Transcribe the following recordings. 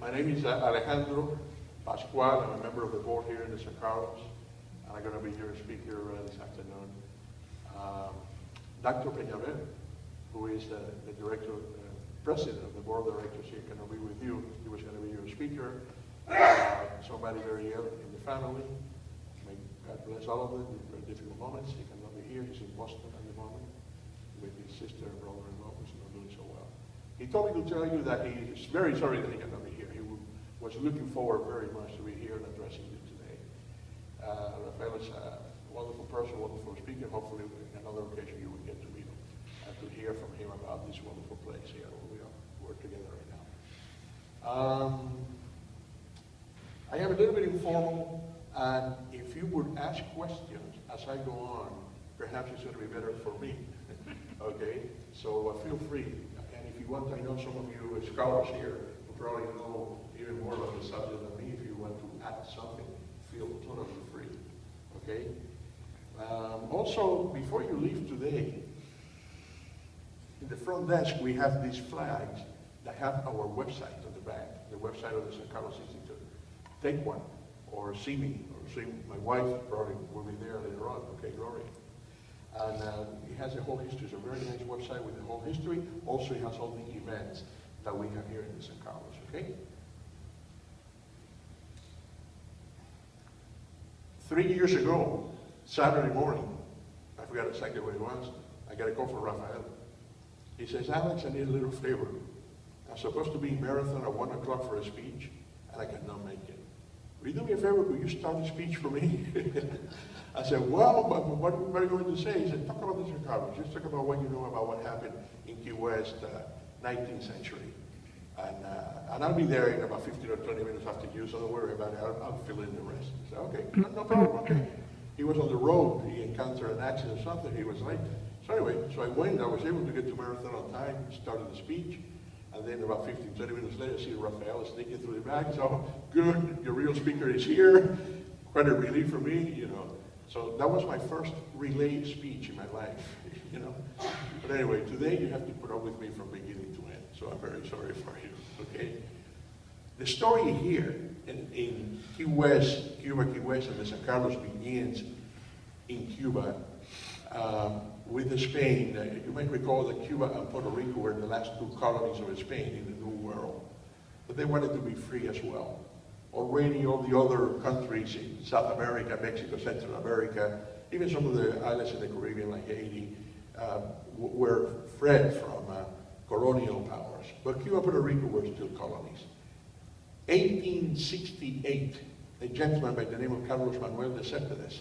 My name is Alejandro Pascual. I'm a member of the board here in the San Carlos. I'm going to be your speaker this afternoon. Dr. Peñaver, who is the director, president of the board of directors here, cannot be with you. He was going to be your speaker. Somebody very ill in the family. May God bless all of them for difficult moments. He cannot be here. He's in Boston at the moment with his sister and brother-in-law, who's not doing so well. He told me to tell you that he is very sorry that he cannot be here. He was looking forward very much to be here and addressing you today. Rafael is a wonderful person, wonderful speaker. Hopefully, on another occasion, you will get to meet him and to hear from him about this wonderful place here where we work together right now. I am a little bit informal, and if you would ask questions as I go on, perhaps it's going to be better for me. Okay? So feel free. And if you want, I know some of you scholars here who probably know even more about the subject than me. If you want to add something, feel totally free. Okay? Also, before you leave today, in the front desk we have these flags that have our website on the back, the website of the San Carlos Institute. Take one, or see me, or see my wife, probably will be there later on, okay, Gloria. And it has a whole history. It's a very nice website with a whole history. Also, it has all the events that we have here in the San Carlos, okay? 3 years ago, Saturday morning, I forgot exactly what it was, I got a call from Rafael. He says, Alex, I need a little favor. I'm supposed to be in Marathon at 1 o'clock for a speech, and I cannot make it. Will you do me a favor? Could you start a speech for me? I said, well, but what are you going to say? He said, talk about the San Carlos. Just talk about what you know about what happened in Key West, 19th century. And I'll be there in about 15 or 20 minutes after you, so don't worry about it. I'll fill in the rest. I said, okay, no problem, okay. He was on the road. He encountered an accident or something. He was late. So anyway, so I went. I was able to get to Marathon on time, started the speech. And then about 15, 20 minutes later, I see Rafael sneaking through the back. So, good, your real speaker is here. Quite a relief for me, you know. So that was my first relay speech in my life, you know. But anyway, today you have to put up with me from beginning to end. So I'm very sorry for you, okay? The story here in Key West, Cuba, Key West, and the San Carlos begins in Cuba with Spain. You might recall that Cuba and Puerto Rico were the last two colonies of Spain in the New World. But they wanted to be free as well. Already all the other countries in South America, Mexico, Central America, even some of the islands in the Caribbean like Haiti, were freed from colonial powers. But Cuba and Puerto Rico were still colonies. 1868, a gentleman by the name of Carlos Manuel de Céspedes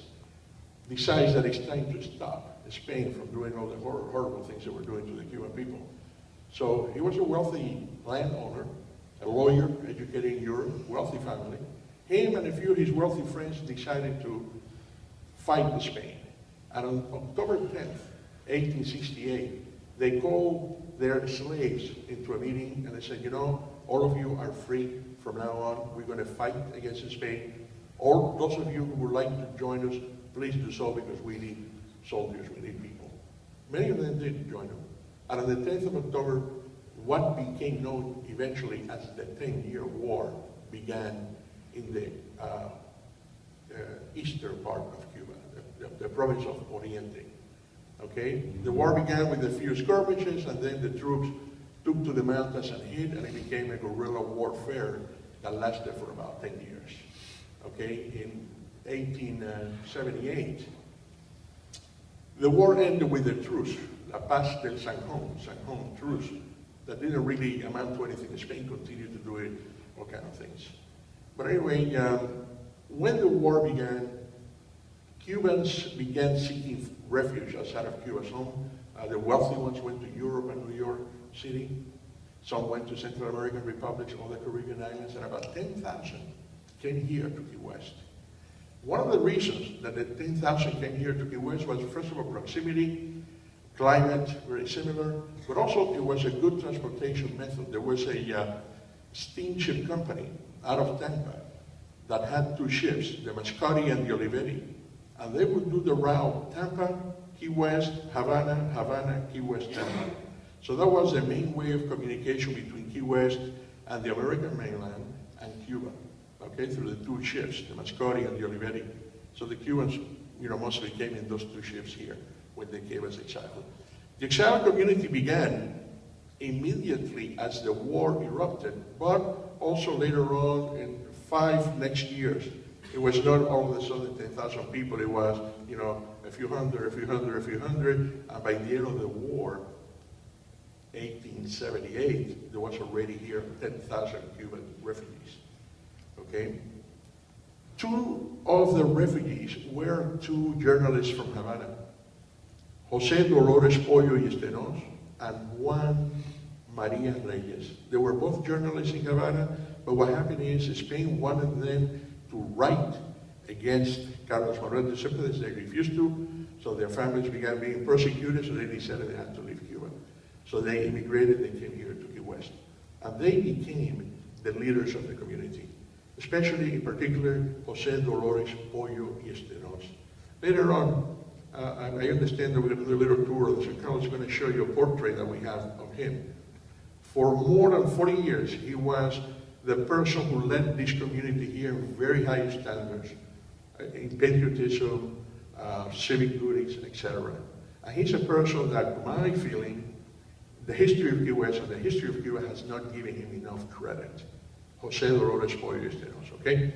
decides that it's time to stop Spain from doing all the horrible things they were doing to the Cuban people. So he was a wealthy landowner, a lawyer, educated in Europe, wealthy family. Him and a few of his wealthy friends decided to fight Spain. And on October 10th, 1868, they called their slaves into a meeting and they said, you know, all of you are free from now on. We're going to fight against Spain. Or those of you who would like to join us, please do so because we need soldiers, we need people. Many of them did join them. And on the 10th of October, what became known eventually as the 10-Year War began in the eastern part of Cuba, the province of Oriente. Okay? The war began with a few skirmishes, and then the troops took to the mountains and hid, and it became a guerrilla warfare that lasted for about 10 years. Okay? In 1878, the war ended with a truce, La Paz del San Juan truce, that didn't really amount to anything. Spain continued to do it, all kind of things. But anyway, when the war began, Cubans began seeking refuge outside of Cuba's home. The wealthy ones went to Europe and New York City. Some went to Central American republics, all the Caribbean islands, and about 10,000 came here to Key West. One of the reasons that the 10,000 came here to Key West was, first of all, proximity, climate, very similar, but also it was a good transportation method. There was a steamship company out of Tampa that had two ships, the Mascoti and the Oliveri, and they would do the route Tampa, Key West, Havana, Havana, Key West, Tampa. So that was the main way of communication between Key West and the American mainland, Cuba, okay, through the two ships, the Mascori and the Olivetti. So the Cubans, mostly came in those two ships here when they came as exiled. The exile community began immediately as the war erupted, but also later on in 5 next years. It was not all of a sudden 10,000 people, it was, a few hundred, and by the end of the war, 1878, there was already here 10,000 Cuban refugees, okay? 2 of the refugees were 2 journalists from Havana, José Dolores Pollo y Estenos and Juan Maria Reyes. They were both journalists in Havana, but what happened is Spain wanted them to write against Carlos Manuel de Céspedes. They refused to, so their families began being persecuted, so they decided they had to leave Cuba. So they immigrated, they came here to Key West. And they became the leaders of the community, especially in particular, José Dolores Pollo y Estenos. Later on, I understand that we're going to do a little tour of the San Carlos. Is going to show you a portrait that we have of him. For more than 40 years, he was the person who led this community here in very high standards, in patriotism, civic duties, etc. And he's a person that, to my feeling, the history of Key West and the history of Cuba has not given him enough credit. José Dolores Pollo y Estenos, okay?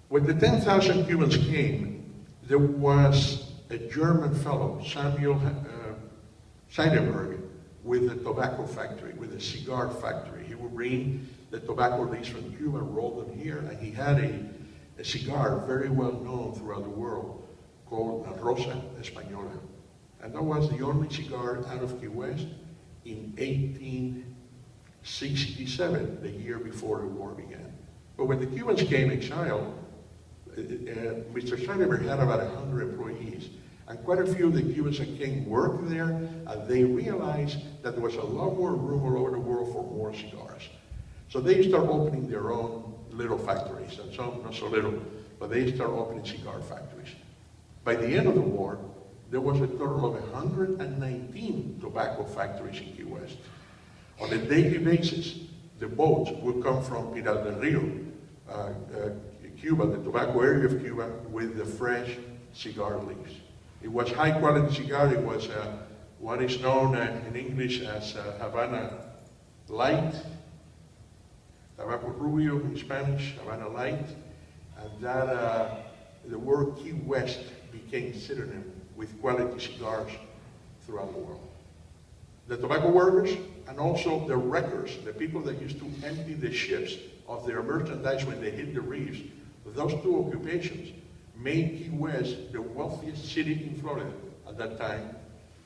When the 10,000 Cubans came, there was a German fellow, Samuel Seidenberg, with a tobacco factory, with a cigar factory. He would bring the tobacco leaves from Cuba, roll them here, and he had a cigar very well known throughout the world called La Rosa Española. And that was the only cigar out of Key West in 1867, the year before the war began. But when the Cubans came exiled, Mr. Seidenberg had about 100 employees. And quite a few of the Cubans that came worked there, and they realized that there was a lot more room all over the world for more cigars. So they started opening their own little factories, and some not so little, but they started opening cigar factories. By the end of the war, there was a total of 119 tobacco factories in Key West. On a daily basis, the boats would come from Pinar del Rio, Cuba, the tobacco area of Cuba, with the fresh cigar leaves. It was high quality cigar. It was what is known in English as Havana Light, Tabaco Rubio in Spanish, Havana Light, and that the word Key West became synonym with quality cigars throughout the world. The tobacco workers and also the wreckers, the people that used to empty the ships of their merchandise when they hit the reefs, those 2 occupations made Key West the wealthiest city in Florida at that time,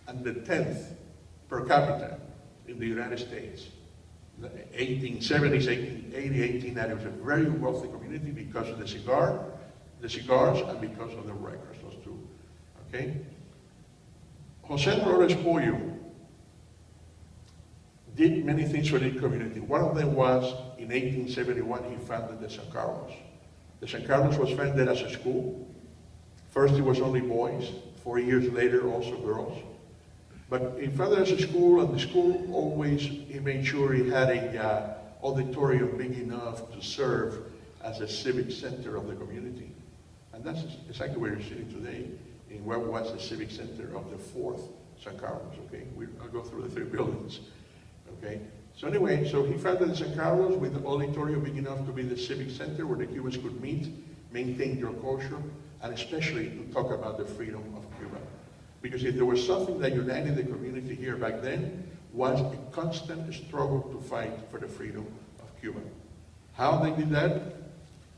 and the 10th per capita in the United States. The 1870s, 1880, 1890 was a very wealthy community because of the cigars, and because of the wreckers, those 2. Okay? José Dolores Pollo did many things for the community. One of them was, in 1871, he founded the San Carlos. The San Carlos was founded as a school. First it was only boys, 4 years later also girls. But he founded as a school, and the school always, he made sure he had a auditorium big enough to serve as a civic center of the community. And that's exactly where you're sitting today, in what was the civic center of the 4th San Carlos, okay? I'll go through the 3 buildings, okay? So anyway, so he founded the San Carlos with an auditorium big enough to be the civic center where the Cubans could meet, maintain their culture, and especially to talk about the freedom of Cuba. Because if there was something that united the community here back then, was a constant struggle to fight for the freedom of Cuba. How they did that?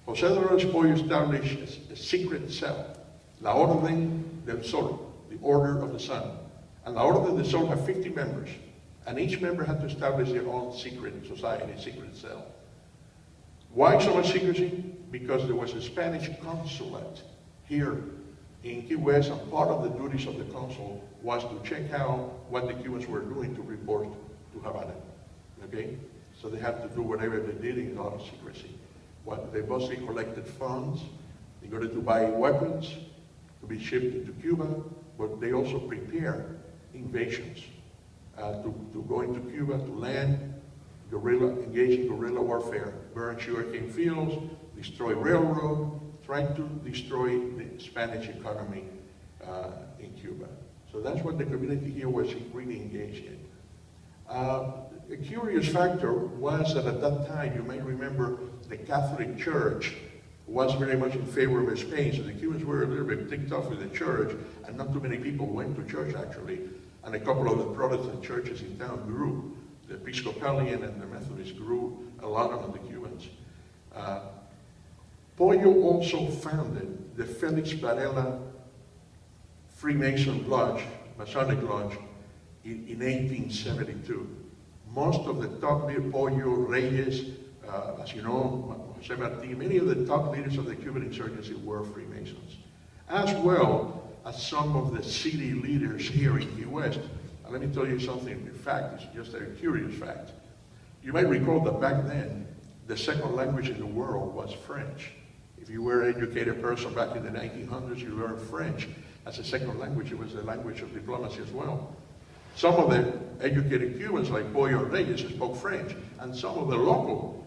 José Dolores Pollo established a secret cell, La Orden del Sol, the Order of the Sun. And La Orden del Sol had 50 members. And each member had to establish their own secret society, secret cell. Why so much secrecy? Because there was a Spanish consulate here in Key West, and part of the duties of the consul was to check out what the Cubans were doing to report to Havana. Okay? So they had to do whatever they did in a lot of secrecy. They mostly collected funds in order to buy weapons to be shipped into Cuba, but they also prepared invasions. To go into Cuba, to land, engaged in guerrilla warfare, burned sugarcane fields, destroyed railroad, tried to destroy the Spanish economy in Cuba. So that's what the community here was really engaged in. A curious factor was that at that time, you may remember, the Catholic Church was very much in favor of Spain, so the Cubans were a little bit ticked off with the church, and not too many people went to church actually, and a couple of the Protestant churches in town grew. The Episcopalian and the Methodist grew a lot among the Cubans. Pollo also founded the Felix Varela Freemason Lodge, Masonic Lodge, in 1872. Most of the top leaders, Pollo, Reyes, as you know, Jose Marti, many of the top leaders of the Cuban insurgency were Freemasons, as well as some of the city leaders here in Key West. And let me tell you something, in fact, it's just a curious fact. You might recall that back then, the second language in the world was French. If you were an educated person back in the 1900s, you learned French as a second language. It was the language of diplomacy as well. Some of the educated Cubans, like Pollo and Reyes, spoke French, and some of the local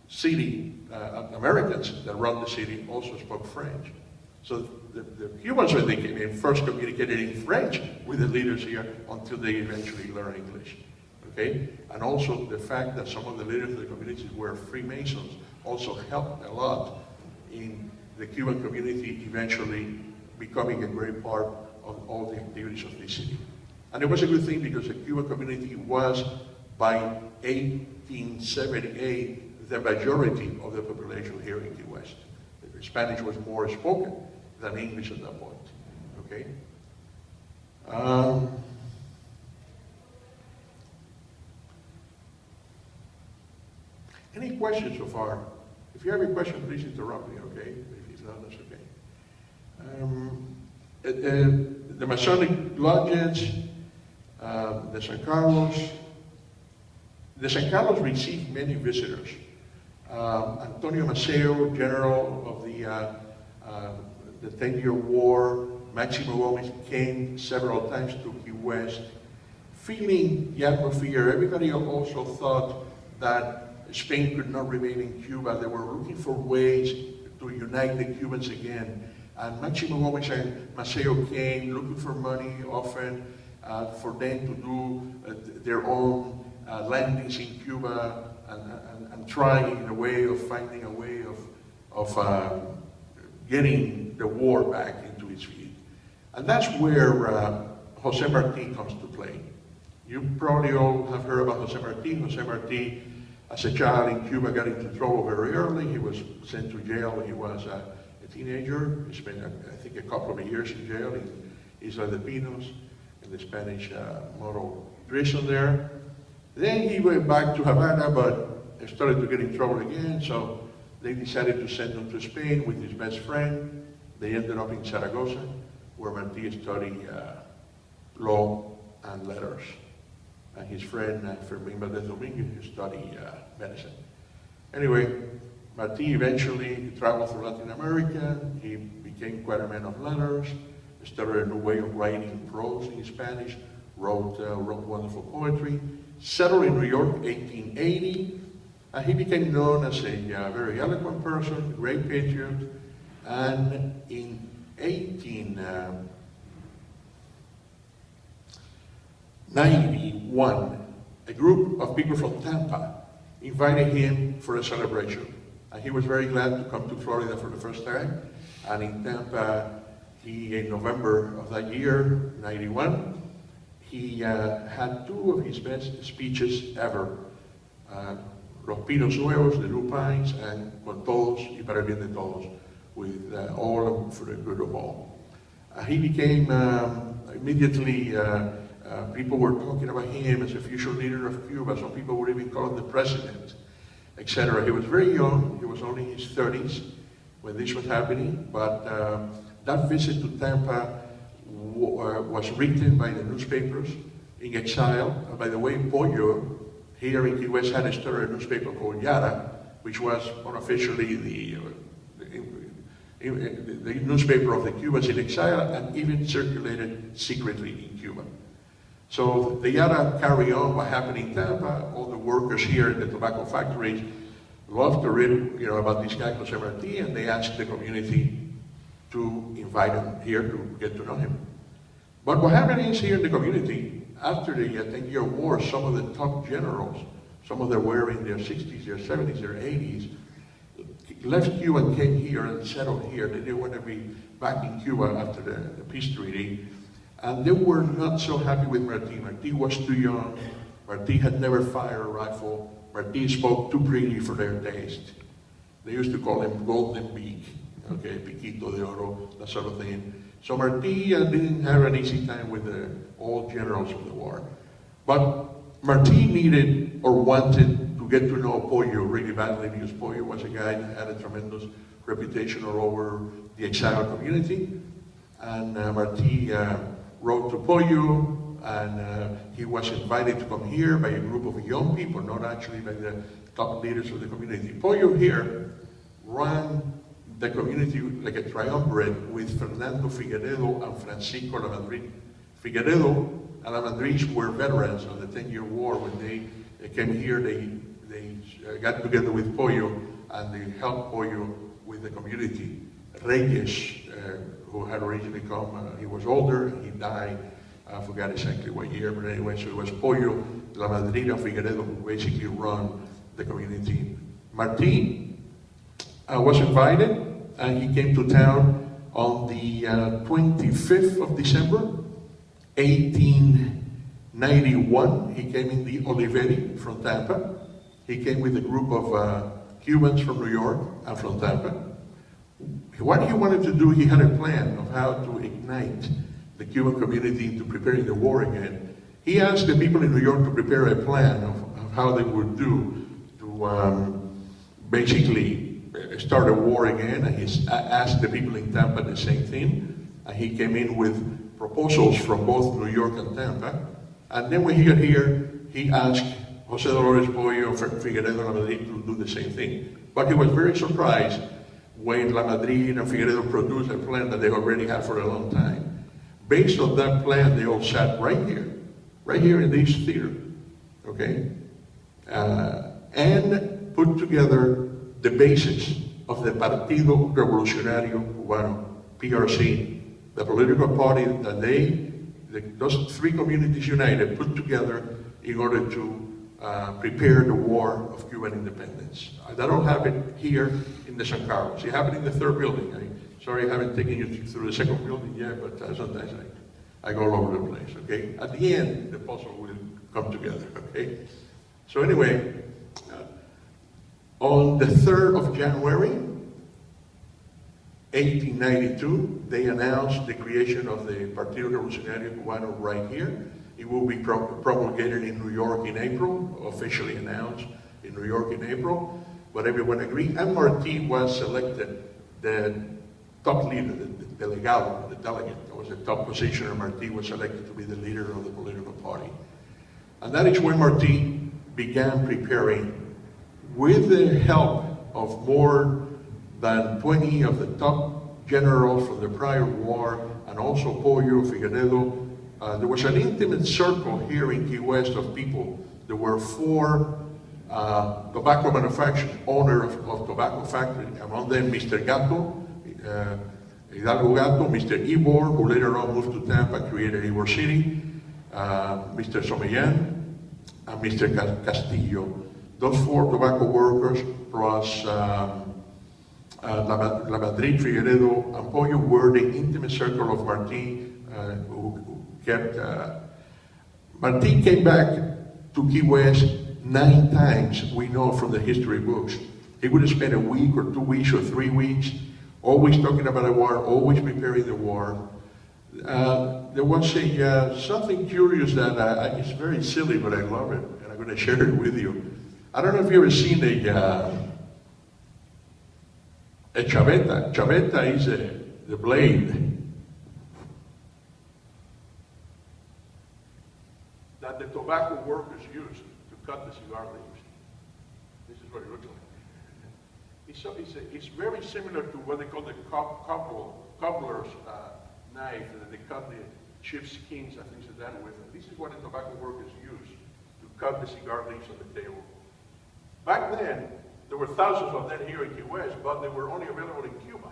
city Americans that run the city also spoke French. So the Cubans, when they came in, first communicated in French with the leaders here until they eventually learned English. Okay? And also the fact that some of the leaders of the communities were Freemasons also helped a lot in the Cuban community eventually becoming a great part of all the activities of the city. And it was a good thing because the Cuban community was, by 1878, the majority of the population here in Key West. Spanish was more spoken than English at that point, okay? Any questions so far? If you have a question, please interrupt me, okay? If not, that's okay. The Masonic lodges, the San Carlos received many visitors. Antonio Maceo, general of the 10-year war, Máximo Gómez came several times to Key West, feeling the atmosphere. Everybody also thought that Spain could not remain in Cuba. They were looking for ways to unite the Cubans again. And Máximo Gómez and Maceo came looking for money often for them to do their own landings in Cuba and trying in a way of finding a way of getting the war back into its feet. And that's where Jose Marti comes to play. You probably all have heard about Jose Marti. Jose Marti, as a child in Cuba, got into trouble very early. He was sent to jail when he was a teenager. He spent, I think, a couple of years in jail in Isla de Pinos, in the Spanish model prison there. Then he went back to Havana, but started to get in trouble again, so they decided to send him to Spain with his best friend. They ended up in Zaragoza, where Marti studied law and letters. And his friend, Fermín Valdez Dominguez, studied medicine. Anyway, Marti eventually traveled through Latin America. He became quite a man of letters, started a new way of writing prose in Spanish, wrote wonderful poetry, settled in New York 1880, and he became known as a very eloquent person, a great patriot, and in 1891, a group of people from Tampa invited him for a celebration. And he was very glad to come to Florida for the first time. And in Tampa, in November of that year, 91, he had two of his best speeches ever. Los Pinos Nuevos, the Lupines, and Con Todos y para el bien de todos, with all for the good of all. He became immediately, people were talking about him as a future leader of Cuba. Some people would even call him the president, etc. He was very young. He was only in his 30s when this was happening, but that visit to Tampa was written by the newspapers in exile. By the way, Pollo, here in Key West, had started a newspaper called Yara, which was unofficially the newspaper of the Cubans in exile, and even circulated secretly in Cuba. So they gotta carry on what happened in Tampa. All the workers here at the tobacco factories love to read, about this guy Jose Marti, and they asked the community to invite him here to get to know him. But what happened is here in the community, after the 10-year war, some of the top generals, some of them were in their 60s, their 70s, their 80s, left Cuba and came here and settled here. They didn't want to be back in Cuba after the peace treaty. And they were not so happy with Marti. Marti was too young. Marti had never fired a rifle. Marti spoke too pretty for their taste. They used to call him Golden Beak, okay, Piquito de Oro, that sort of thing. So Marti didn't have an easy time with the old generals of the war. But Marti needed or wanted to get to know Pollo really badly, because Pollo was a guy that had a tremendous reputation all over the exiled community. And Marti wrote to Pollo, and he was invited to come here by a group of young people, not actually by the top leaders of the community. Pollo here ran the community like a triumvirate with Fernando Figueredo and Francisco Lamadrid. Figueredo and Lamadrid were veterans of the 10-year war. When they came here, they got together with Pollo, and they helped Pollo with the community. Reyes, who had originally come, he was older, and he died. I forgot exactly what year, but anyway, so it was Pollo, Lamadrid, and Figueredo who basically run the community. Marti was invited, and he came to town on the 25th of December, 1891. He came in the Oliveri from Tampa. He came with a group of Cubans from New York and from Tampa. What he wanted to do, he had a plan of how to ignite the Cuban community into preparing the war again. He asked the people in New York to prepare a plan of how they would do to basically start a war again, and he asked the people in Tampa the same thing, and he came in with proposals from both New York and Tampa. And then when he got here, he asked Jose Dolores Pollo, Figueredo, and Lamadrid to do the same thing. But he was very surprised when Lamadrid and Figueredo produced a plan that they already had for a long time. Based on that plan, they all sat right here in this theater, okay? And put together the basis of the Partido Revolucionario Cubano, PRC, the political party that those three communities united put together in order to prepare the war of Cuban independence. That all happened here in the San Carlos. It happened in the third building. Sorry I haven't taken you through the second building yet, but sometimes I go all over the place, okay? At the end, the puzzle will come together, okay? So anyway, on the 3rd of January, 1892, they announced the creation of the Partido Revolucionario Cubano right here. It will be promulgated in New York in April, officially announced in New York in April, but everyone agreed. And Marti was selected the top leader, the delegado, the delegate. That was the top position, and Marti was selected to be the leader of the political party. And that is when Marti began preparing, with the help of more than 20 of the top generals from the prior war, and also Pollo, Figueredo. There was an intimate circle here in Key West of people. There were 4 tobacco manufacturers, owners of tobacco factories, among them Mr. Gato, Hidalgo Gato, Mr. Ybor, who later on moved to Tampa and created Ybor City, Mr. Someyan, and Mr. Castillo. Those 4 tobacco workers, plus Lamadrid, Figueredo, and Pollo, were the intimate circle of Marti, who kept... Marti came back to Key West 9 times, we know from the history books. He would have spent a week or 2 weeks or 3 weeks, always talking about the war, always preparing the war. There was something curious that it's very silly, but I love it, and I'm going to share it with you. I don't know if you've ever seen a chaveta. Chaveta is the blade that the tobacco workers use to cut the cigar leaves. This is what it looks like. It's very similar to what they call the cobbler's knife that they cut the chips, skins, and things like that with. And this is what the tobacco workers use to cut the cigar leaves on the table. Back then, there were thousands of them here in Key West, but they were only available in Cuba.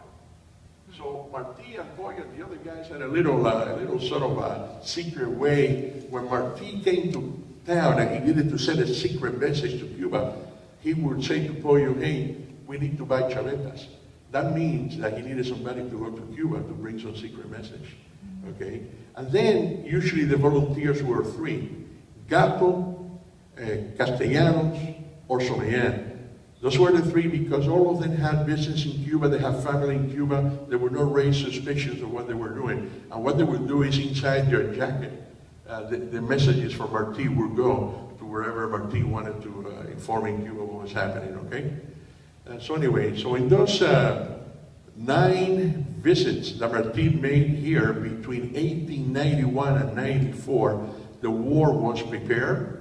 So Martí and Poy and the other guys had a little sort of a secret way. When Martí came to town and he needed to send a secret message to Cuba, he would say to Pollo, hey, we need to buy chavetas. That means that he needed somebody to go to Cuba to bring some secret message, okay? And then usually the volunteers were three: Gato, Castellanos, or Solean. Those were the three because all of them had business in Cuba, they had family in Cuba, there were no raised suspicions of what they were doing. And what they would do is inside their jacket, the messages from Martí would go to wherever Martí wanted to inform in Cuba what was happening, okay? So anyway, so in those 9 visits that Martí made here between 1891 and 94, the war was prepared,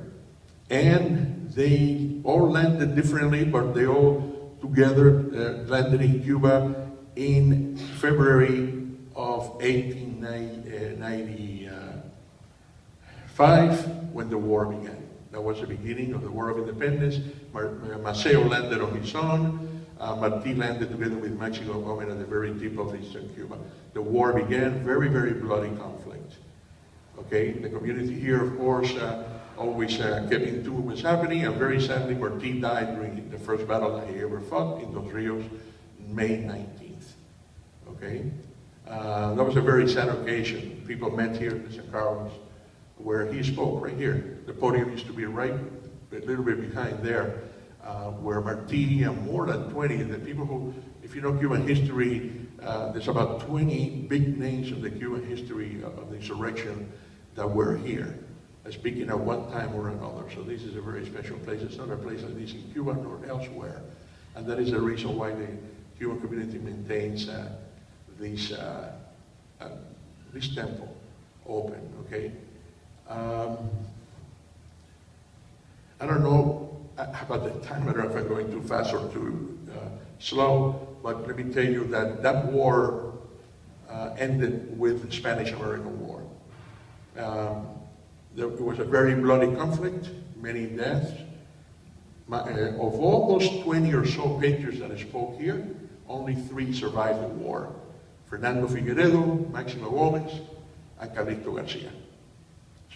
and they all landed differently, but they all together landed in Cuba in February of 1895, when the war began. That was the beginning of the War of Independence. Maceo landed on his own. Martí landed together with Mexico Gomez at the very tip of eastern Cuba. The war began, very, very bloody conflict. Okay, the community here, of course, always kept in tune with what's happening, and very sadly, Martí died during the first battle that he ever fought in Dos Rios, May 19th. Okay, that was a very sad occasion. People met here in San Carlos, where he spoke, right here. The podium used to be right a little bit behind there, where Martí and more than 20, the people who, if you know Cuban history, there's about 20 big names of the Cuban history of the insurrection that were here, speaking at one time or another. So this is a very special place. It's not a place like this in Cuba nor elsewhere. And that is the reason why the Cuban community maintains this temple open, okay? I don't know about the time, I don't know if I'm going too fast or too slow, but let me tell you that that war ended with the Spanish-American War. It was a very bloody conflict, many deaths. Of all those 20 or so patriots that I spoke here, only 3 survived the war: Fernando Figueredo, Máximo Gómez, and Calixto Garcia.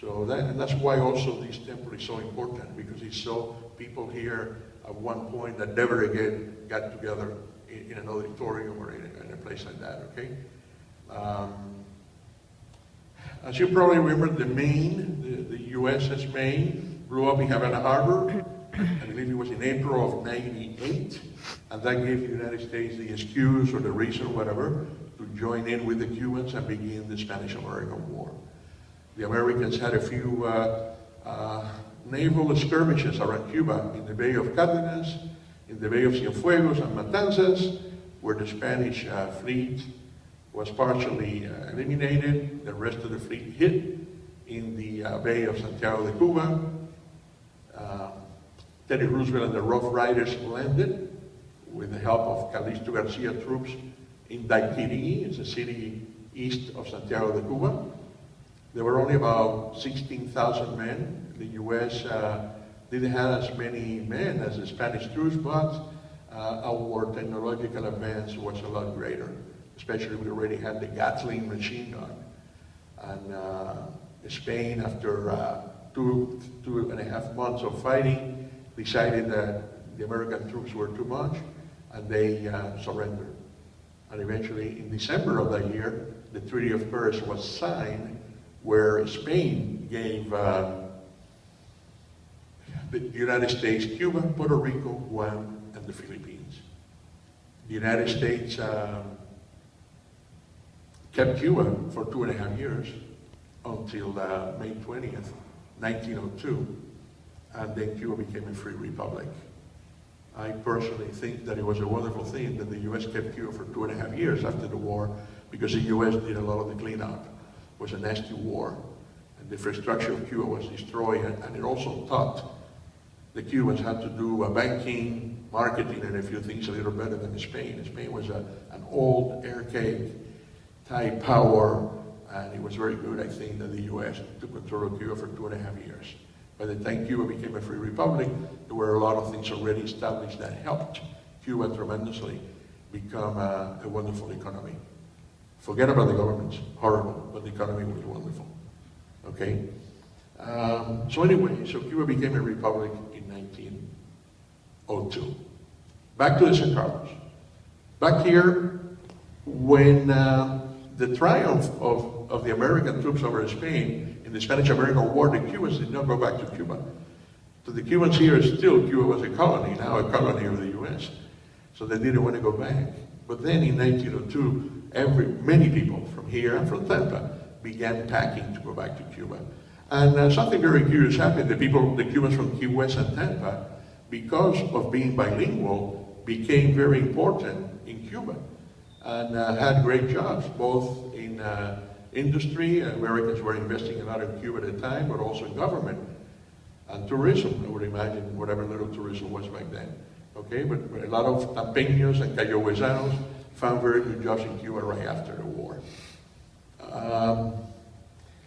So that's why also this temple is so important, because it saw people here at one point that never again got together in an auditorium or in a place like that, okay? As you probably remember, the Maine, the USS Maine, blew up in Havana Harbor. I believe it was in April of '98, and that gave the United States the excuse or the reason, whatever, to join in with the Cubans and begin the Spanish-American War. The Americans had a few naval skirmishes around Cuba in the Bay of Cardenas, in the Bay of Cienfuegos and Matanzas, where the Spanish fleet was partially eliminated. The rest of the fleet hit in the Bay of Santiago de Cuba. Teddy Roosevelt and the Rough Riders landed with the help of Calixto Garcia troops in Daiquiri. It's a city east of Santiago de Cuba. There were only about 16,000 men. The U.S. didn't have as many men as the Spanish troops, but our technological advance was a lot greater. Especially we already had the Gatling machine gun. And Spain, after 2.5 months of fighting, decided that the American troops were too much, and they surrendered. And eventually, in December of that year, the Treaty of Paris was signed, where Spain gave the United States Cuba, Puerto Rico, Guam, and the Philippines. The United States kept Cuba for 2.5 years until May 20th, 1902, and then Cuba became a free republic. I personally think that it was a wonderful thing that the U.S. kept Cuba for 2.5 years after the war, because the U.S. did a lot of the cleanup. It was a nasty war, and the infrastructure of Cuba was destroyed, and it also taught the Cubans how to do banking, marketing, and a few things a little better than Spain. Spain was an old, archaic type power, and it was very good, I think, that the U.S. took control of Cuba for 2.5 years. By the time Cuba became a free republic, there were a lot of things already established that helped Cuba tremendously become a wonderful economy. Forget about the governments, horrible, but the economy was wonderful, okay? So anyway, so Cuba became a republic in 1902. Back to the San Carlos. Back here, when the triumph of the American troops over Spain in the Spanish-American War, the Cubans did not go back to Cuba. So the Cubans here still, Cuba was a colony, now a colony of the US. So they didn't want to go back. But then in 1902, many people from here and from Tampa began packing to go back to Cuba. And something very curious happened. The Cubans from Key West and Tampa, because of being bilingual, became very important in Cuba and had great jobs, both in industry. Americans were investing a lot in Cuba at the time, but also in government and tourism. I would imagine whatever little tourism was back then. Okay, but a lot of Tampeños and Cayohuesanos found very good jobs in Cuba right after the war.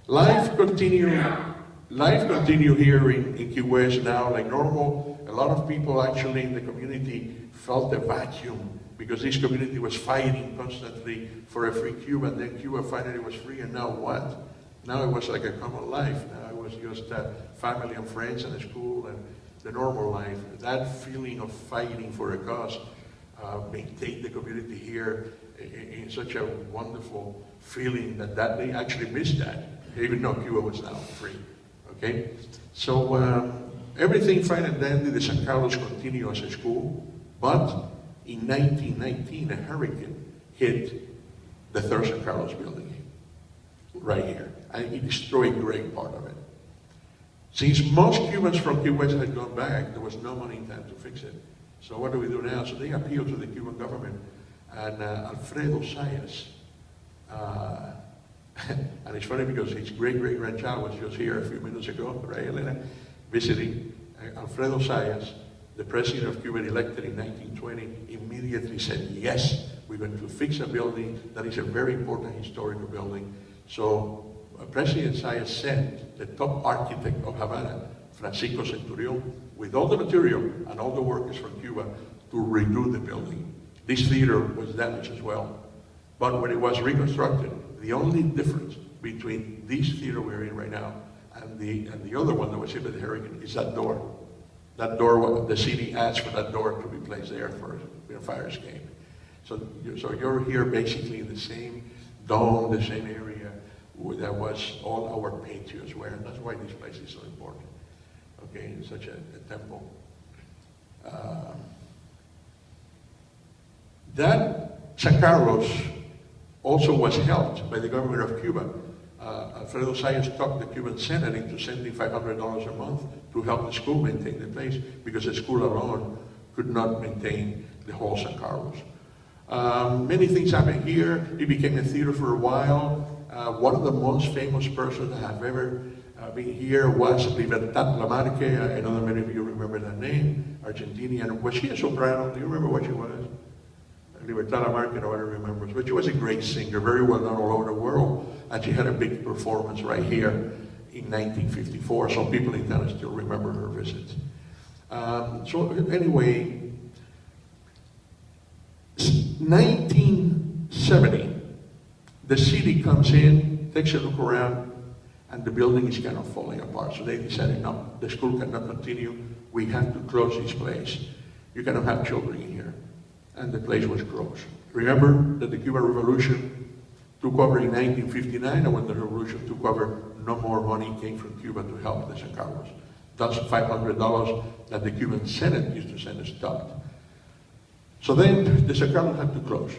Life continued here in Key West now like normal. A lot of people actually in the community felt a vacuum because this community was fighting constantly for a free Cuba, and then Cuba finally was free, and now what? Now it was like a common life. Now it was just family and friends and school and the normal life. That feeling of fighting for a cause maintained the community here in such a wonderful feeling that they actually missed that, even though Cuba was now free, okay? So everything fine and dandy, the San Carlos continued as a school, but in 1919, a hurricane hit the third San Carlos building, right here, and it destroyed a great part of it. Since most Cubans from Key West had gone back, there was no money in time to fix it. So what do we do now? So they appealed to the Cuban government, and Alfredo Zayas, and it's funny because his great-great-grandchild was just here a few minutes ago, right, Elena, visiting. Alfredo Zayas, the president of Cuba elected in 1920, immediately said, yes, we're going to fix a building that is a very important historical building. So President Zayas sent the top architect of Havana, Francisco Centurion, with all the material and all the workers from Cuba to redo the building. This theater was damaged as well. But when it was reconstructed, the only difference between this theater we're in right now and the other one that was hit by the hurricane is that door. That door, the city asked for that door to be placed there for a fire escape. So you're here basically in the same dome, the same area that was all our patriots were, and that's why this place is so important. Okay, it's such a temple. That San Carlos also was helped by the government of Cuba. Alfredo Zayas talked the Cuban Senate into sending $500 a month to help the school maintain the place, because the school alone could not maintain the whole San Carlos. Many things happened here. It became a theater for a while. One of the most famous persons that have ever been here was Libertad Lamarque. I know that many of you remember that name, Argentinian. Was she a soprano? Do you remember what she was? Libertad Lamarque, nobody remembers, but she was a great singer, very well known all over the world, and she had a big performance right here in 1954. Some people in town still remember her visit. So anyway, 1970, the city comes in, takes a look around, and the building is kind of falling apart. So they decided, no, the school cannot continue. We have to close this place. You cannot have children in here. And the place was closed. Remember that the Cuban Revolution took over in 1959, and when the revolution took over, no more money came from Cuba to help the San Carlos. Thus, $500 that the Cuban Senate used to send stopped. So then the San Carlos had to close.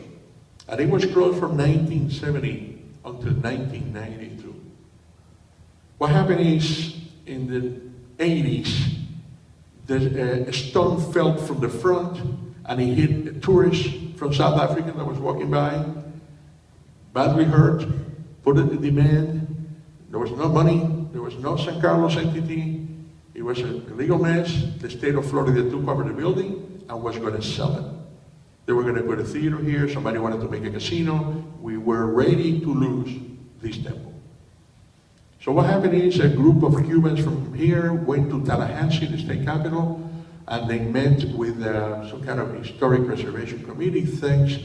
And it was closed from 1970 until 1992. What happened is, in the 80s, a stone fell from the front, and it hit a tourist from South Africa that was walking by, badly hurt, put it in demand. There was no money, there was no San Carlos entity. It was a legal mess. The state of Florida took over the building and was going to sell it. They were going to put a theater here, somebody wanted to make a casino. We were ready to lose this temple. So what happened is a group of Cubans from here went to Tallahassee, the state capital, and they met with some kind of historic preservation committee, thanks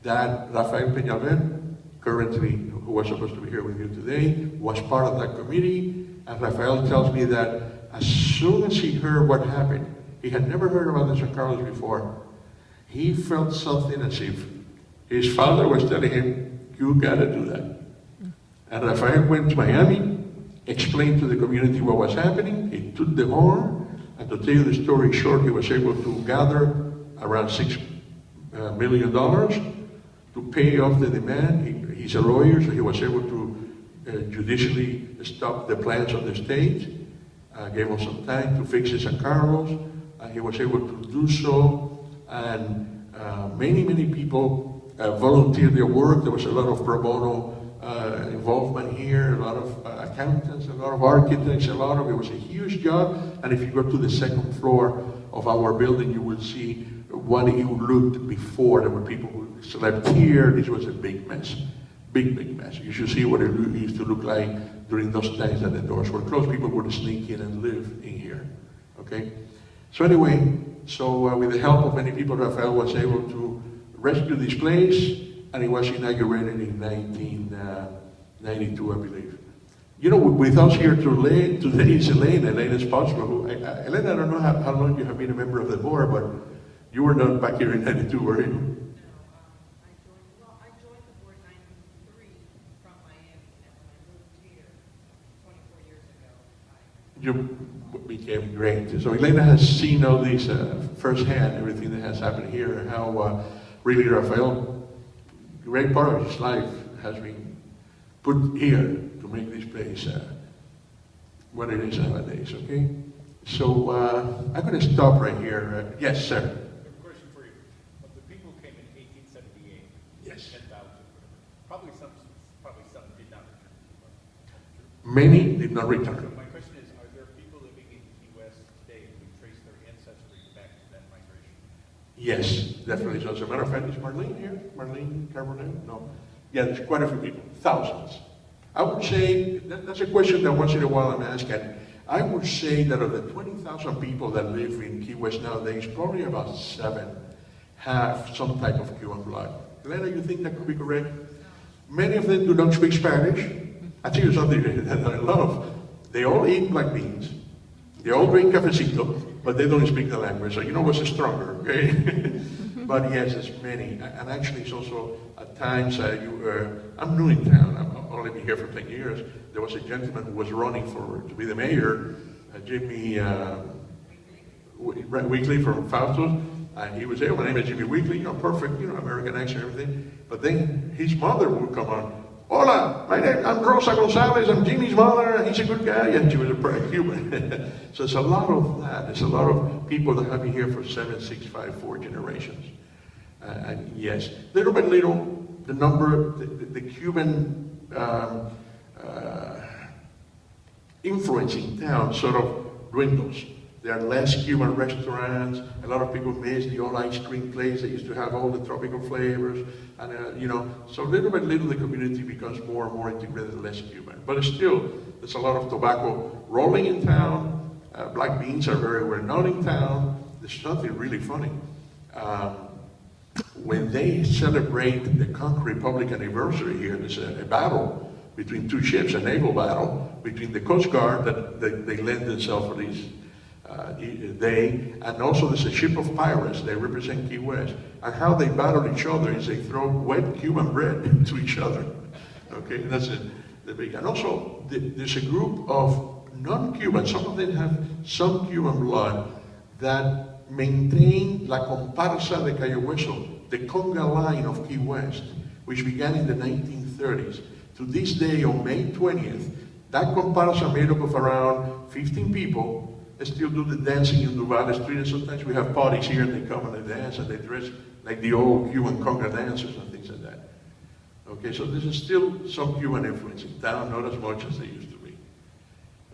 that Rafael Peñalver, currently, who was supposed to be here with you today, was part of that committee. And Rafael tells me that as soon as he heard what happened, he had never heard about the San Carlos before, he felt something as if his father was telling him, you gotta do that. And Rafael went to Miami, explained to the community what was happening. He took the horn, and to tell you the story short, he was able to gather around $6 million to pay off the demand. He's a lawyer, so he was able to judicially stop the plans of the state. Gave him some time to fix the San Carlos, and he was able to do so. And many people volunteered their work. There was a lot of pro bono involvement here, a lot of accountants, a lot of architects, it was a huge job. And if you go to the second floor of our building, you will see what it looked before. There were people who slept here. This was a big mess, big mess. You should see what it used to look like during those times that the doors were closed. People would sneak in and live in here, okay? So anyway, with the help of many people, Rafael was able to rescue this place, and it was inaugurated in 1992, I believe. You know, with us here today is Elena's Pascual, who, Elena, I don't know how long you have been a member of the board, but you were not back here in 92, were you? No, I joined the board in 93 from Miami, and when I moved here 24 years ago, You became great. So Elena has seen all these firsthand, everything that has happened here, and how really Rafael, a great part of his life has been put here to make this place what it is nowadays, okay? So I'm going to stop right here. Yes, sir. I have a question for you. Of the people who came in 1878, yes, 10,000, probably some did not return. Many did not return. So my question is, are there people living in Key West today who trace their ancestry back to that migration? Yes, definitely. So as a matter of fact, is Marlene here? Marlene Carbonet? No. Yeah, there's quite a few people, thousands. I would say, that's a question that once in a while I'm asked, and I would say that of the 20,000 people that live in Key West nowadays, probably about 7 have some type of Cuban blood. Elena, you think that could be correct? Many of them do not speak Spanish. I tell you something that I love. They all eat black beans. They all drink cafecito, but they don't speak the language. So you know what's stronger, okay? But yes, there's many. And actually it's also at times, I'm new in town. I've only been here for 10 years. There was a gentleman who was running to be the mayor, Jimmy Weekly from Faustus, and he was there. My name is Jimmy Weekly, perfect, American accent and everything. But then his mother would come on. Hola, I'm Rosa Gonzalez, I'm Jimmy's mother, he's a good guy, and she was a Cuban. So it's a lot of that. There's a lot of people that have been here for 7, 6, 5, 4 generations. And yes, little by little, the number, the Cuban influence in town sort of dwindles. There are less Cuban restaurants. A lot of people miss the old ice cream place that used to have all the tropical flavors. And, so little by little the community becomes more and more integrated, less Cuban. But still, there's a lot of tobacco rolling in town. Black beans are very well known in town. There's something really funny. When they celebrate the Conch Republic anniversary here, there's a battle between 2 ships, a naval battle between the Coast Guard that they lend themselves for these and also there's a ship of pirates. They represent Key West, and how they battle each other is they throw wet Cuban bread into each other. Okay, that's the big. And also there's a group of non-Cubans. Some of them have some Cuban blood that maintain La Comparsa de Cayo Hueso, the conga line of Key West, which began in the 1930s. To this day, on May 20th, that comparsa made up of around 15 people. They still do the dancing in Duval Street, and sometimes we have parties here and they come and they dance and they dress like the old Cuban conga dancers and things like that. Okay, so this is still some Cuban influence in town, not as much as they used to be.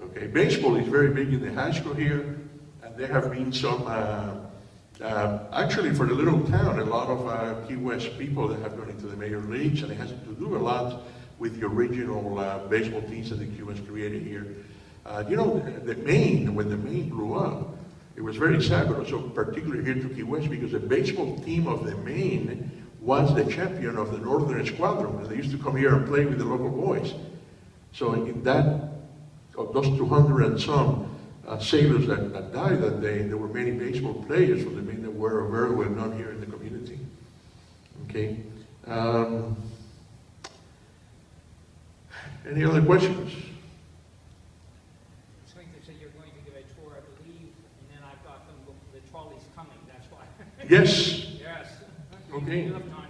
Okay, baseball is very big in the high school here, and there have been some, actually for the little town, a lot of Key West people that have gone into the major leagues, and it has to do a lot with the original baseball teams that the Cubans created here. You know, the Maine, when the Maine blew up, it was very sad, but also particularly here to Key West, because the baseball team of the Maine was the champion of the Northern Squadron, and they used to come here and play with the local boys. So in that, of those 200 and some sailors that died that day, there were many baseball players from the Maine that were very well known here in the community. Okay. Any other questions? I think they said you're going to give a tour, I believe, and then I've got them, the trolley's coming, that's why. Yes. Yes. Okay. Enough time.